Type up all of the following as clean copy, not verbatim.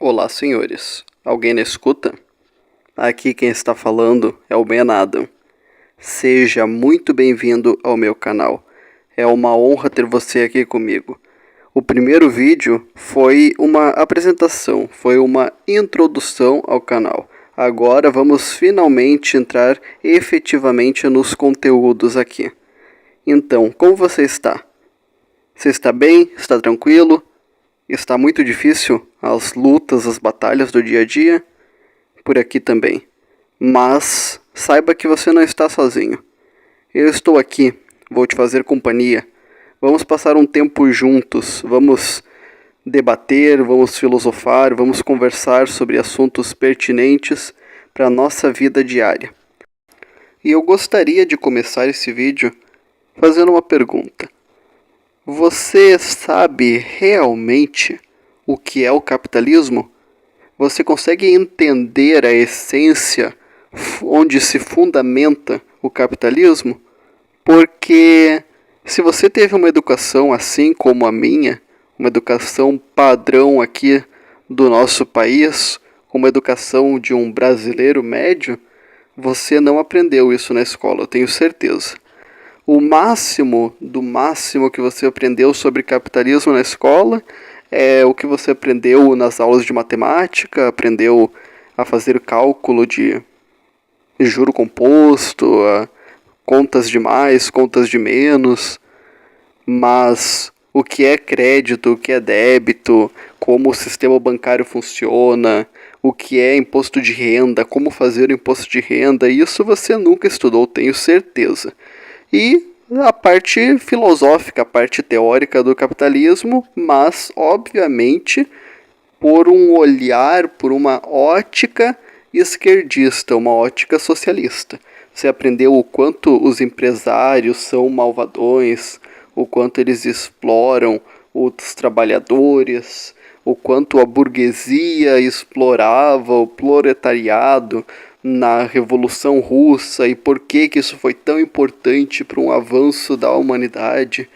Olá, senhores. Alguém na escuta? Aqui quem está falando é o Ben Adam. Seja muito bem-vindo ao meu canal. É uma honra ter você aqui comigo. O primeiro vídeo foi uma apresentação, foi uma introdução ao canal. Agora vamos finalmente entrar efetivamente nos conteúdos aqui. Então, como você está? Você está bem? Está tranquilo? Está muito difícil as lutas, as batalhas do dia a dia? Por aqui também. Mas saiba que você não está sozinho. Eu estou aqui, vou te fazer companhia. Vamos passar um tempo juntos, vamos debater, vamos filosofar, vamos conversar sobre assuntos pertinentes para a nossa vida diária. E eu gostaria de começar esse vídeo fazendo uma pergunta. Você sabe realmente o que é o capitalismo? Você consegue entender a essência onde se fundamenta o capitalismo? Porque se você teve uma educação assim como a minha, uma educação padrão aqui do nosso país, uma educação de um brasileiro médio, você não aprendeu isso na escola, eu tenho certeza. O máximo do máximo que você aprendeu sobre capitalismo na escola é o que você aprendeu nas aulas de matemática, aprendeu a fazer cálculo de juro composto, contas de mais, contas de menos, mas o que é crédito, o que é débito, como o sistema bancário funciona, o que é imposto de renda, como fazer o imposto de renda, isso você nunca estudou, tenho certeza. E a parte filosófica, a parte teórica do capitalismo, mas, obviamente, por um olhar, por uma ótica esquerdista, uma ótica socialista. Você aprendeu o quanto os empresários são malvadões, o quanto eles exploram os trabalhadores, o quanto a burguesia explorava o proletariado na Revolução Russa e por que isso foi tão importante para um avanço da humanidade.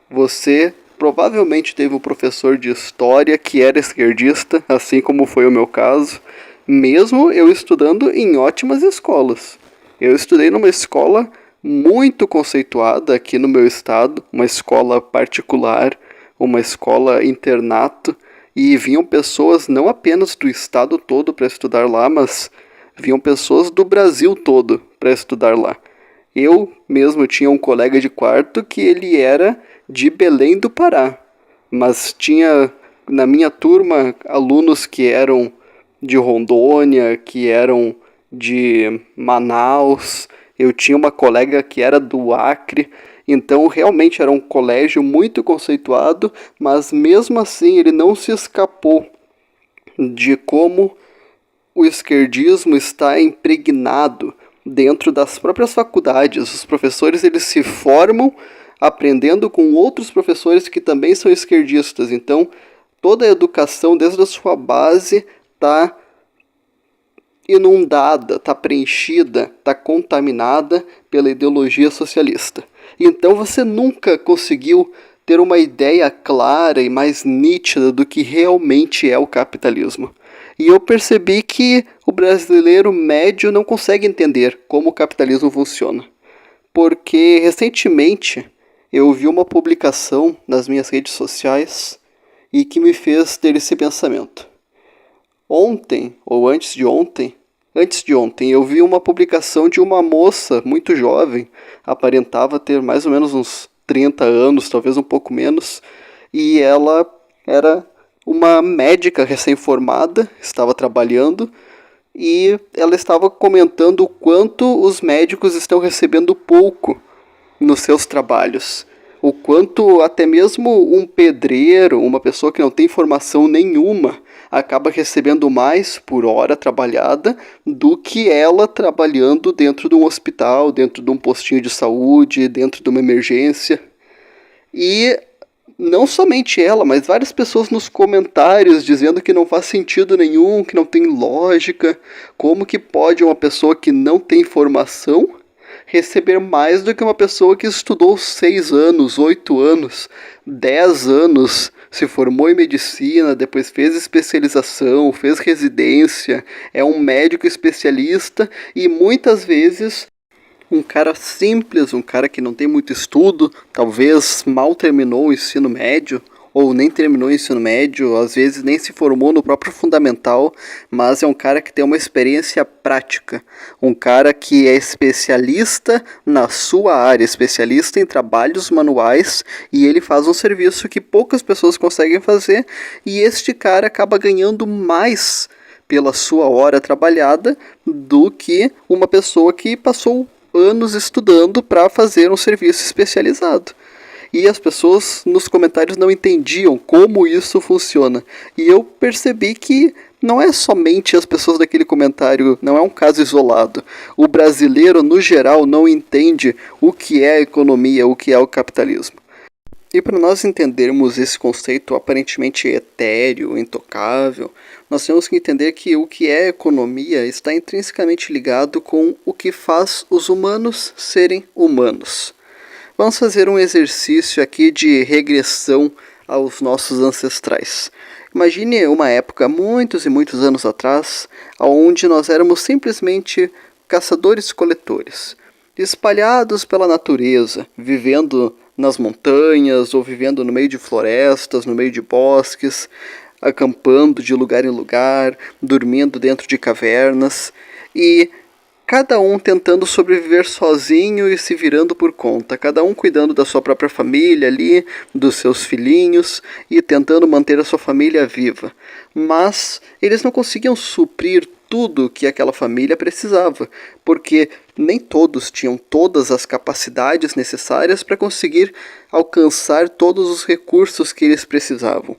Você provavelmente teve um professor de história que era esquerdista, assim como foi o meu caso, mesmo eu estudando em ótimas escolas. Eu estudei numa escola muito conceituada aqui no meu estado, uma escola particular, uma escola internato, e vinham pessoas não apenas do estado todo para estudar lá, mas vinham pessoas do Brasil todo para estudar lá. Eu mesmo tinha um colega de quarto que ele era de Belém do Pará, mas tinha na minha turma alunos que eram de Rondônia, que eram de Manaus. Eu tinha uma colega que era do Acre, então realmente era um colégio muito conceituado, mas mesmo assim ele não se escapou de como o esquerdismo está impregnado dentro das próprias faculdades. Os professores eles se formam aprendendo com outros professores que também são esquerdistas. Então, toda a educação, desde a sua base, está inundada, está preenchida, está contaminada pela ideologia socialista. Então, você nunca conseguiu ter uma ideia clara e mais nítida do que realmente é o capitalismo. E eu percebi que o brasileiro médio não consegue entender como o capitalismo funciona. Porque recentemente eu vi uma publicação nas minhas redes sociais e que me fez ter esse pensamento. Ontem, ou antes de ontem, eu vi uma publicação de uma moça muito jovem, aparentava ter mais ou menos uns 30 anos, talvez um pouco menos, e ela era uma médica recém-formada, estava trabalhando, e ela estava comentando o quanto os médicos estão recebendo pouco nos seus trabalhos. O quanto até mesmo um pedreiro, uma pessoa que não tem formação nenhuma, acaba recebendo mais por hora trabalhada do que ela trabalhando dentro de um hospital, dentro de um postinho de saúde, dentro de uma emergência. E não somente ela, mas várias pessoas nos comentários dizendo que não faz sentido nenhum, que não tem lógica, como que pode uma pessoa que não tem formação receber mais do que uma pessoa que estudou 6 anos, 8 anos, 10 anos, se formou em medicina, depois fez especialização, fez residência, é um médico especialista e muitas vezes um cara simples, um cara que não tem muito estudo, talvez mal terminou o ensino médio, ou nem terminou o ensino médio, às vezes nem se formou no próprio fundamental, mas é um cara que tem uma experiência prática, um cara que é especialista na sua área, especialista em trabalhos manuais, e ele faz um serviço que poucas pessoas conseguem fazer, e este cara acaba ganhando mais pela sua hora trabalhada do que uma pessoa que passou anos estudando para fazer um serviço especializado. E as pessoas nos comentários não entendiam como isso funciona. E eu percebi que não é somente as pessoas daquele comentário, não é um caso isolado. O brasileiro, no geral, não entende o que é a economia, o que é o capitalismo. E para nós entendermos esse conceito aparentemente etéreo, intocável, nós temos que entender que o que é economia está intrinsecamente ligado com o que faz os humanos serem humanos. Vamos fazer um exercício aqui de regressão aos nossos ancestrais. Imagine uma época, muitos e muitos anos atrás, onde nós éramos simplesmente caçadores-coletores, espalhados pela natureza, vivendo nas montanhas ou vivendo no meio de florestas, no meio de bosques, acampando de lugar em lugar, dormindo dentro de cavernas e cada um tentando sobreviver sozinho e se virando por conta, cada um cuidando da sua própria família ali, dos seus filhinhos e tentando manter a sua família viva. Mas eles não conseguiam suprir tudo que aquela família precisava, porque nem todos tinham todas as capacidades necessárias para conseguir alcançar todos os recursos que eles precisavam.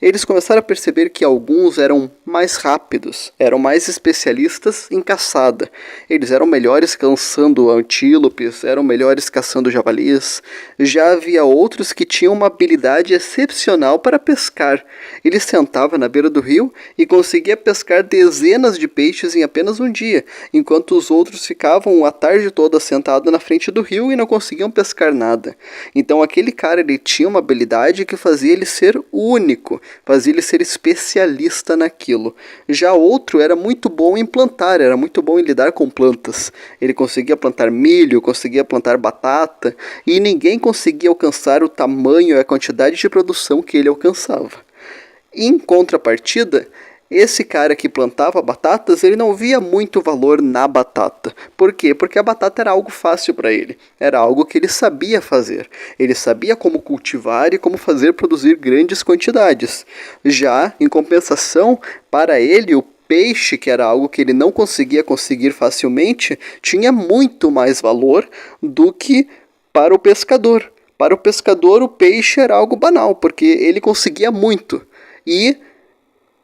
Eles começaram a perceber que alguns eram mais rápidos, eram mais especialistas em caçada. Eles eram melhores caçando antílopes, eram melhores caçando javalis. Já havia outros que tinham uma habilidade excepcional para pescar. Ele sentava na beira do rio e conseguia pescar dezenas de peixes em apenas um dia, enquanto os outros ficavam a tarde toda sentados na frente do rio e não conseguiam pescar nada. Então aquele cara ele tinha uma habilidade que fazia ele ser único, fazia ele ser especialista naquilo. Já outro era muito bom em plantar, era muito bom em lidar com plantas. Ele conseguia plantar milho, conseguia plantar batata, e ninguém conseguia alcançar o tamanho e a quantidade de produção que ele alcançava. Em contrapartida, esse cara que plantava batatas, ele não via muito valor na batata. Por quê? Porque a batata era algo fácil para ele. Era algo que ele sabia fazer. Ele sabia como cultivar e como fazer produzir grandes quantidades. Já, em compensação, para ele, o peixe, que era algo que ele não conseguia conseguir facilmente, tinha muito mais valor do que para o pescador. Para o pescador, o peixe era algo banal, porque ele conseguia muito. E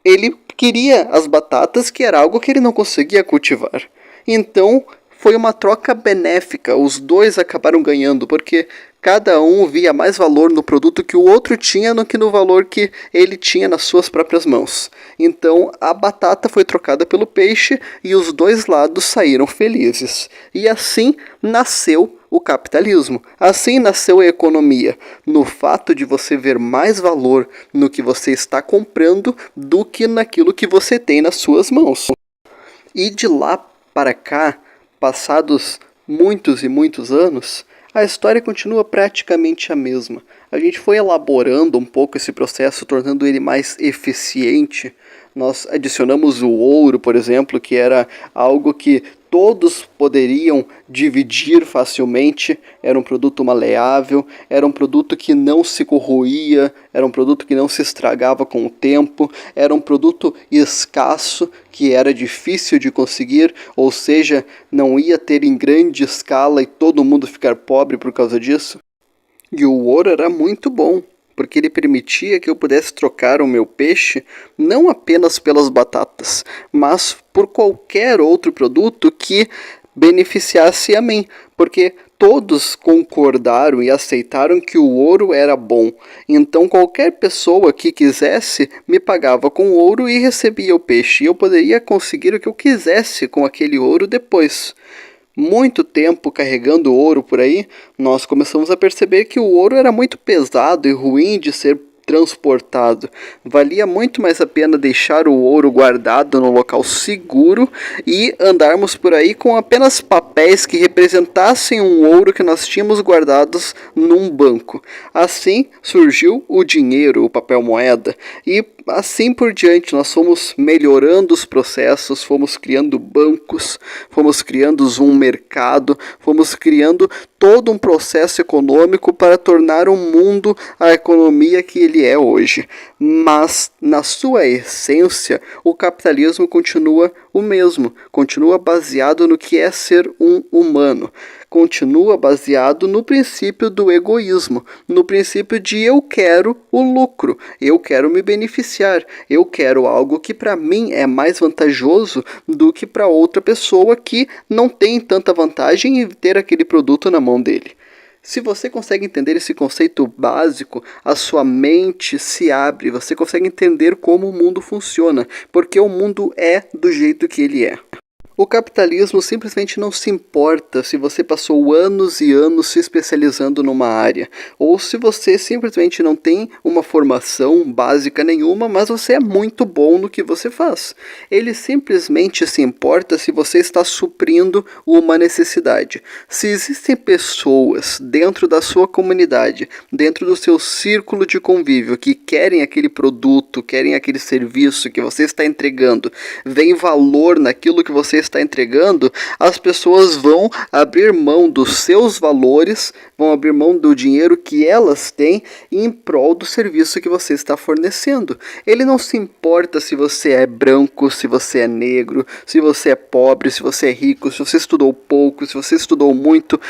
ele queria as batatas, que era algo que ele não conseguia cultivar. Então, foi uma troca benéfica. Os dois acabaram ganhando, porque cada um via mais valor no produto que o outro tinha do que no valor que ele tinha nas suas próprias mãos. Então, a batata foi trocada pelo peixe e os dois lados saíram felizes. E assim nasceu o capitalismo. Assim nasceu a economia, no fato de você ver mais valor no que você está comprando do que naquilo que você tem nas suas mãos. E de lá para cá, passados muitos e muitos anos, a história continua praticamente a mesma. A gente foi elaborando um pouco esse processo, tornando ele mais eficiente. Nós adicionamos o ouro, por exemplo, que era algo que todos poderiam dividir facilmente, era um produto maleável, era um produto que não se corroía, era um produto que não se estragava com o tempo, era um produto escasso, que era difícil de conseguir, ou seja, não ia ter em grande escala e todo mundo ficar pobre por causa disso. E o ouro era muito bom, porque ele permitia que eu pudesse trocar o meu peixe não apenas pelas batatas, mas por qualquer outro produto que beneficiasse a mim, porque todos concordaram e aceitaram que o ouro era bom. Então qualquer pessoa que quisesse me pagava com ouro e recebia o peixe, e eu poderia conseguir o que eu quisesse com aquele ouro depois. muito tempo carregando ouro por aí, nós começamos a perceber que o ouro era muito pesado e ruim de ser transportado. Valia muito mais a pena deixar o ouro guardado no local seguro e andarmos por aí com apenas papéis que representassem um ouro que nós tínhamos guardados num banco. Assim surgiu o dinheiro, o papel moeda, e assim por diante. Nós fomos melhorando os processos, fomos criando bancos, fomos criando um mercado, fomos criando todo um processo econômico para tornar o mundo a economia que ele é hoje. Mas, na sua essência, o capitalismo continua o mesmo, continua baseado no que é ser um humano, continua baseado no princípio do egoísmo, no princípio de eu quero o lucro, eu quero me beneficiar, eu quero algo que para mim é mais vantajoso do que para outra pessoa que não tem tanta vantagem em ter aquele produto na mão dele. Se você consegue entender esse conceito básico, a sua mente se abre, você consegue entender como o mundo funciona, porque o mundo é do jeito que ele é. O capitalismo simplesmente não se importa se você passou anos e anos se especializando numa área, ou se você simplesmente não tem uma formação básica nenhuma, mas você é muito bom no que você faz. Ele simplesmente se importa se você está suprindo uma necessidade. Se existem pessoas dentro da sua comunidade, dentro do seu círculo de convívio, que querem aquele produto, querem aquele serviço que você está entregando, veem valor naquilo que você está entregando, as pessoas vão abrir mão dos seus valores, vão abrir mão do dinheiro que elas têm em prol do serviço que você está fornecendo. Ele não se importa se você é branco, se você é negro, se você é pobre, se você é rico, se você estudou pouco, se você estudou muito.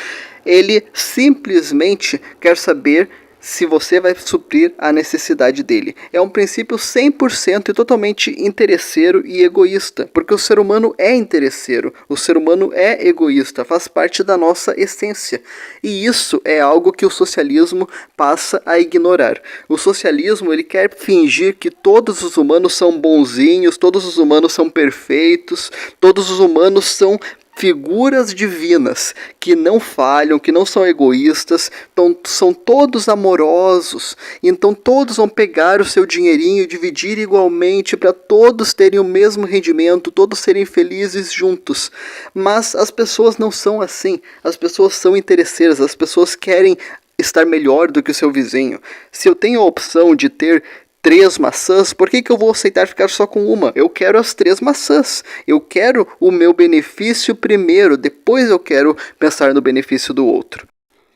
Ele simplesmente quer saber se você vai suprir a necessidade dele. É um princípio 100% e totalmente interesseiro e egoísta, porque o ser humano é interesseiro, o ser humano é egoísta, faz parte da nossa essência. E isso é algo que o socialismo passa a ignorar. O socialismo, ele quer fingir que todos os humanos são bonzinhos, todos os humanos são perfeitos, todos os humanos são figuras divinas que não falham, que não são egoístas, então são todos amorosos, então todos vão pegar o seu dinheirinho e dividir igualmente para todos terem o mesmo rendimento, todos serem felizes juntos. Mas as pessoas não são assim, as pessoas são interesseiras, as pessoas querem estar melhor do que o seu vizinho. Se eu tenho a opção de ter 3 maçãs, por que eu vou aceitar ficar só com uma? Eu quero as 3 maçãs. Eu quero o meu benefício primeiro, depois eu quero pensar no benefício do outro.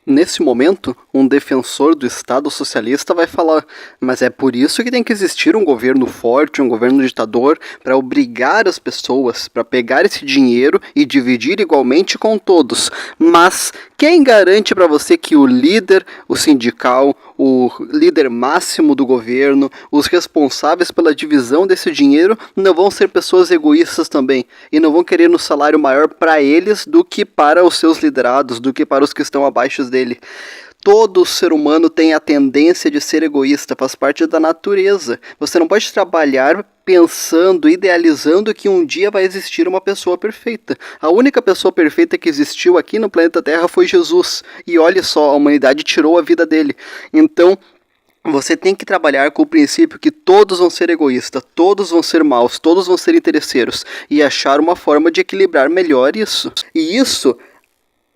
Nesse momento, um defensor do Estado socialista vai falar: mas é por isso que tem que existir um governo forte, um governo ditador, para obrigar as pessoas, para pegar esse dinheiro e dividir igualmente com todos. Mas quem garante para você que o líder, o sindical, o líder máximo do governo, os responsáveis pela divisão desse dinheiro não vão ser pessoas egoístas também e não vão querer um salário maior para eles do que para os seus liderados, do que para os que estão abaixo dele? Todo ser humano tem a tendência de ser egoísta, faz parte da natureza. Você não pode trabalhar pensando, idealizando que um dia vai existir uma pessoa perfeita. A única pessoa perfeita que existiu aqui no planeta Terra foi Jesus. E olha só, a humanidade tirou a vida dele. Então, você tem que trabalhar com o princípio que todos vão ser egoístas, todos vão ser maus, todos vão ser interesseiros. E achar uma forma de equilibrar melhor isso. E isso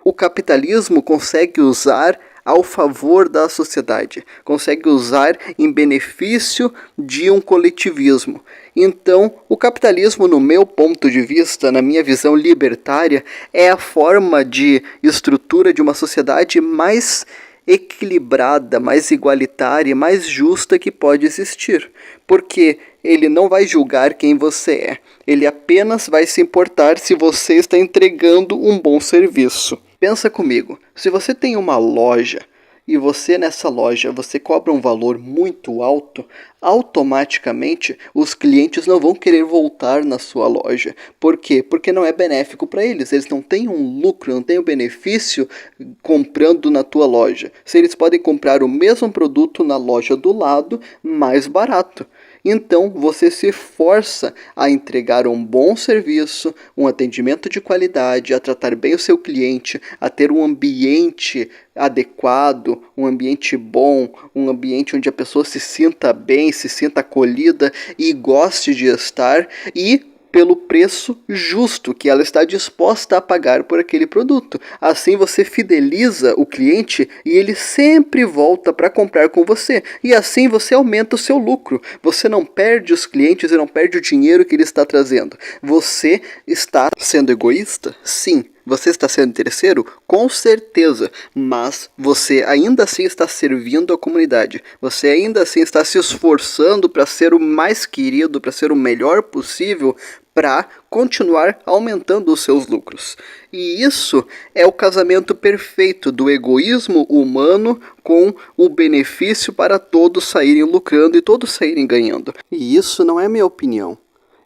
o capitalismo consegue usar ao favor da sociedade, consegue usar em benefício de um coletivismo. Então, o capitalismo, no meu ponto de vista, na minha visão libertária, é a forma de estrutura de uma sociedade mais equilibrada, mais igualitária, mais justa que pode existir. Porque ele não vai julgar quem você é, ele apenas vai se importar se você está entregando um bom serviço. Pensa comigo, se você tem uma loja e você nessa loja você cobra um valor muito alto, automaticamente os clientes não vão querer voltar na sua loja. Por quê? Porque não é benéfico para eles. Eles não têm um lucro, não têm um benefício comprando na tua loja. Se eles podem comprar o mesmo produto na loja do lado, mais barato. Então você se força a entregar um bom serviço, um atendimento de qualidade, a tratar bem o seu cliente, a ter um ambiente adequado, um ambiente bom, um ambiente onde a pessoa se sinta bem, se sinta acolhida e goste de estar, e pelo preço justo que ela está disposta a pagar por aquele produto. Assim você fideliza o cliente e ele sempre volta para comprar com você. E assim você aumenta o seu lucro. Você não perde os clientes e não perde o dinheiro que ele está trazendo. Você está sendo egoísta? Sim. Você está sendo interesseiro? Com certeza, mas você ainda assim está servindo a comunidade. Você ainda assim está se esforçando para ser o mais querido, para ser o melhor possível, para continuar aumentando os seus lucros. E isso é o casamento perfeito do egoísmo humano com o benefício para todos saírem lucrando e todos saírem ganhando. E isso não é minha opinião.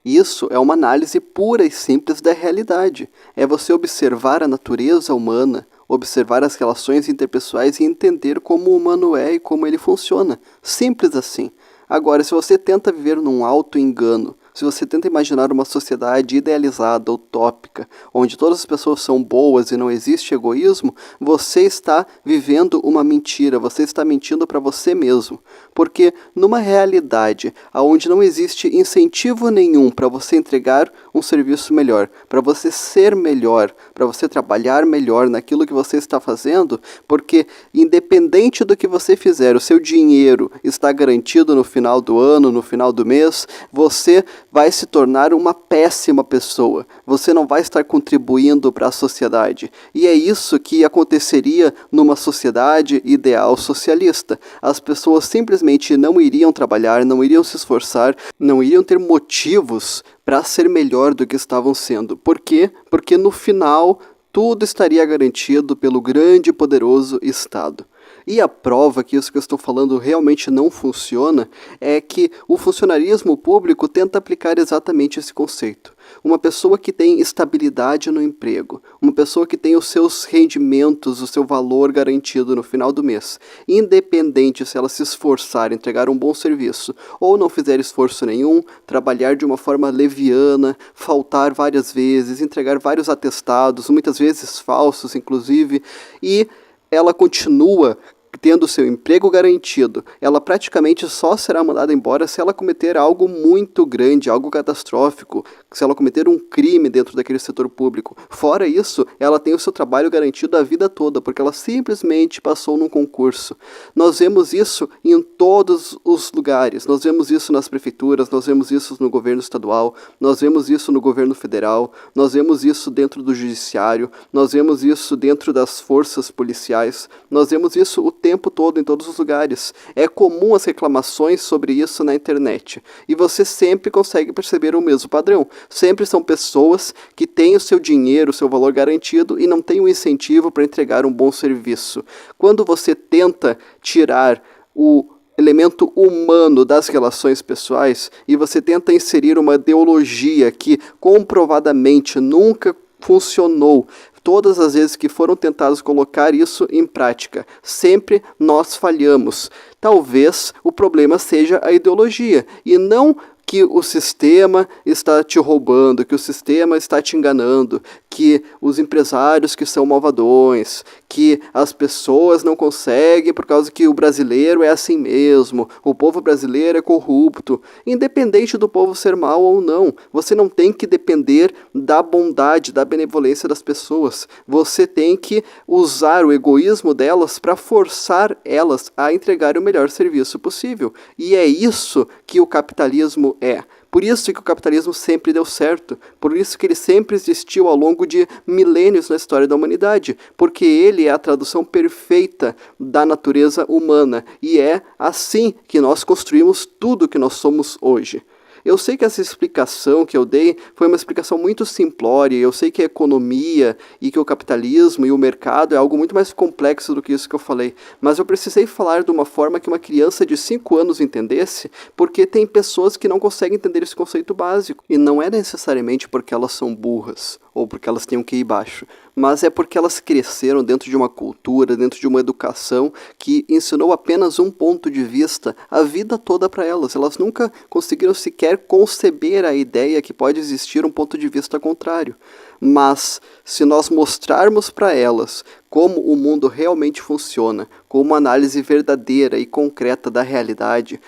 Isso é uma análise pura e simples da realidade. É você observar a natureza humana, observar as relações interpessoais e entender como o humano é e como ele funciona. Simples assim. Agora, se você tenta viver num auto-engano, se você tenta imaginar uma sociedade idealizada, utópica, onde todas as pessoas são boas e não existe egoísmo, você está vivendo uma mentira, você está mentindo para você mesmo. Porque numa realidade onde não existe incentivo nenhum para você entregar um serviço melhor, para você ser melhor, para você trabalhar melhor naquilo que você está fazendo, porque independente do que você fizer, o seu dinheiro está garantido no final do ano, no final do mês, você vai se tornar uma péssima pessoa. Você não vai estar contribuindo para a sociedade. E é isso que aconteceria numa sociedade ideal socialista. As pessoas simplesmente não iriam trabalhar, não iriam se esforçar, não iriam ter motivos para ser melhor do que estavam sendo. Por quê? Porque no final tudo estaria garantido pelo grande e poderoso Estado. E a prova que isso que eu estou falando realmente não funciona é que o funcionarismo público tenta aplicar exatamente esse conceito. Uma pessoa que tem estabilidade no emprego, uma pessoa que tem os seus rendimentos, o seu valor garantido no final do mês, independente se ela se esforçar, entregar um bom serviço ou não fizer esforço nenhum, trabalhar de uma forma leviana, faltar várias vezes, entregar vários atestados, muitas vezes falsos inclusive, e ela continua tendo seu emprego garantido. Ela praticamente só será mandada embora se ela cometer algo muito grande, algo catastrófico, se ela cometer um crime dentro daquele setor público. Fora isso, ela tem o seu trabalho garantido a vida toda, porque ela simplesmente passou num concurso. Nós vemos isso em todos os lugares. Nós vemos isso nas prefeituras, nós vemos isso no governo estadual, nós vemos isso no governo federal, nós vemos isso dentro do judiciário, nós vemos isso dentro das forças policiais, nós vemos isso o tempo todo em todos os lugares. É comum as reclamações sobre isso na internet. E você sempre consegue perceber o mesmo padrão. Sempre são pessoas que têm o seu dinheiro, o seu valor garantido e não têm um incentivo para entregar um bom serviço. Quando você tenta tirar o elemento humano das relações pessoais e você tenta inserir uma ideologia que comprovadamente nunca funcionou, todas as vezes que foram tentados colocar isso em prática, sempre nós falhamos. Talvez o problema seja a ideologia e não que o sistema está te roubando, que o sistema está te enganando, que os empresários que são malvadões, que as pessoas não conseguem por causa que o brasileiro é assim mesmo, o povo brasileiro é corrupto. Independente do povo ser mal ou não, você não tem que depender da bondade, da benevolência das pessoas. Você tem que usar o egoísmo delas para forçar elas a entregar o melhor serviço possível. E é isso que o capitalismo é. Por isso que o capitalismo sempre deu certo, por isso que ele sempre existiu ao longo de milênios na história da humanidade, porque ele é a tradução perfeita da natureza humana, e é assim que nós construímos tudo que nós somos hoje. Eu sei que essa explicação que eu dei foi uma explicação muito simplória, eu sei que a economia e que o capitalismo e o mercado é algo muito mais complexo do que isso que eu falei, mas eu precisei falar de uma forma que uma criança de 5 anos entendesse, porque tem pessoas que não conseguem entender esse conceito básico, e não é necessariamente porque elas são burras, ou porque elas têm um QI baixo, mas é porque elas cresceram dentro de uma cultura, dentro de uma educação que ensinou apenas um ponto de vista a vida toda para elas. Elas nunca conseguiram sequer conceber a ideia que pode existir um ponto de vista contrário. Mas se nós mostrarmos para elas como o mundo realmente funciona, com uma análise verdadeira e concreta da realidade,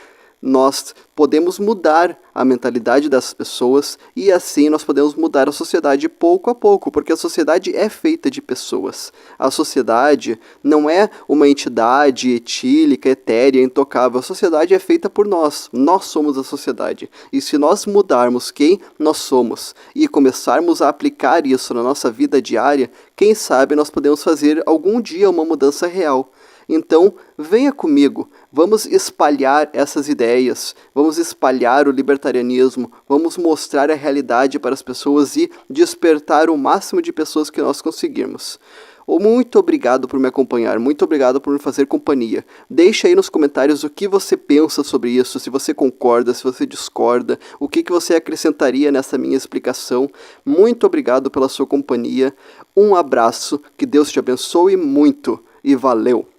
nós podemos mudar a mentalidade das pessoas e assim nós podemos mudar a sociedade pouco a pouco, porque a sociedade é feita de pessoas. A sociedade não é uma entidade etílica, etérea, intocável. A sociedade é feita por nós. Nós somos a sociedade. E se nós mudarmos quem nós somos e começarmos a aplicar isso na nossa vida diária, quem sabe nós podemos fazer algum dia uma mudança real. Então, venha comigo, vamos espalhar essas ideias, vamos espalhar o libertarianismo, vamos mostrar a realidade para as pessoas e despertar o máximo de pessoas que nós conseguirmos. Muito obrigado por me acompanhar, muito obrigado por me fazer companhia. Deixa aí nos comentários o que você pensa sobre isso, se você concorda, se você discorda, o que você acrescentaria nessa minha explicação. Muito obrigado pela sua companhia, um abraço, que Deus te abençoe muito e valeu!